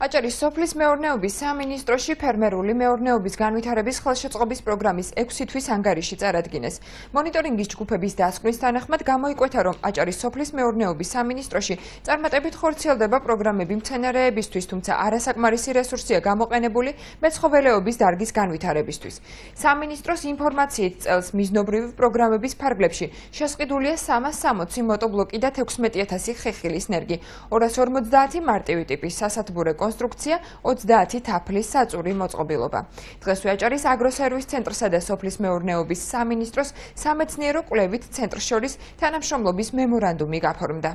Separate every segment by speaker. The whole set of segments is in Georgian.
Speaker 1: აჭარის სოფლის მეურნეობის სამინისტროში ფერმერული მეურნეობის განვითარების ხელშეწყობის პროგრამის 6 თვის ანგარიში წარადგინეს. მონიტორინგის ჯგუფების დასკვნის თანახმად გამოიკვეთა, რომ აჭარის სოფლის მეურნეობის სამინისტროში წარმატებით ხორციელდება პროგრამები მცენარეებისთვის, თუმცა არასაკმარისი რესურსია გამოყენებული მეცხოველეობის დარგის განვითარებისთვის. სამინისტროს ინფორმაციით წელს მიზნობრივი პროგრამების ფარგლებში შესყიდულია 360 მოტორბლოკი და 16000 ხეხილის ნერგი, 250 მარტივი ტიპის სასათბურე კონსტრუქცია, 30 თაფლის საწური მოწყობილობა. დღესვე აჭარის აგროსერვის ცენტრსა და სოფლის მეურნეობის სამინისტროს სამეცნიერო კვლევით ცენტრს შორის თანამშრომლობის მემორანდუმი გაფორმდა.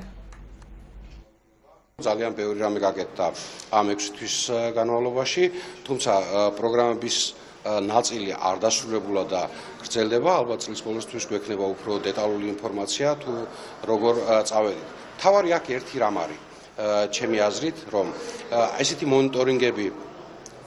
Speaker 2: ძალიან ბევრი რამე გაკეთდა ამ 6 თვის განმავლობაში, თუმცა პროგრამების ნაწილი არ დასრულებულა და გრძელდება. ალბათ წლის ბოლოსთვის გვექნება უფრო დეტალური ინფორმაცია თუ როგორ წავედით. თავარი აქ ერთი რამ არის, ჩემი აზრით, რომ ესეთი მონიტორინგები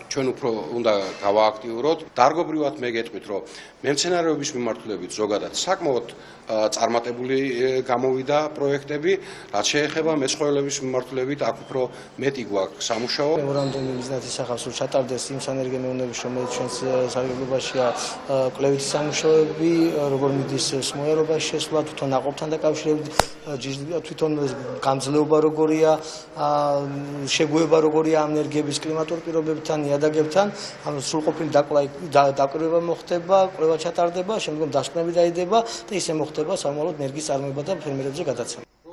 Speaker 2: ჩვენ უფრო უნდა გავააქტიუროთ. დარგობრივად მე გეტყვით, რომ მემცენარეობის მიმართულებით ზოგადად საკმაოდ წარმატებული გამოვიდა პროექტები, რაც შეეხება მეცხოველეობის მიმართულებით აქ უფრო მეტი გვაქვს სამუშაო.
Speaker 3: მემორანდუმი მიზნად ისახავს, რომ ჩატარდეს იმ სანერგენეონების, რომელიც ჩვენს საგებლებაშია კვლევითი სამუშაოები, როგორ მიდის სმოერობაში შესვლა, თვითონ აყოფთან დაკავშირებით, თვითონ გამძლეობა როგორია, შეგუება როგორია ამ ენერგიების კლიმატურ პირობებთან, ნიადაგებთან, ამ სრულყოფილი დაკვირვება მოხდება, კვლევა ჩატარდება, შემდგომ დასკვნები დაიდება და ისე მოხდება სამომავლოდ ენერგიის წარმოება და ფერმერებზე გადაცემა.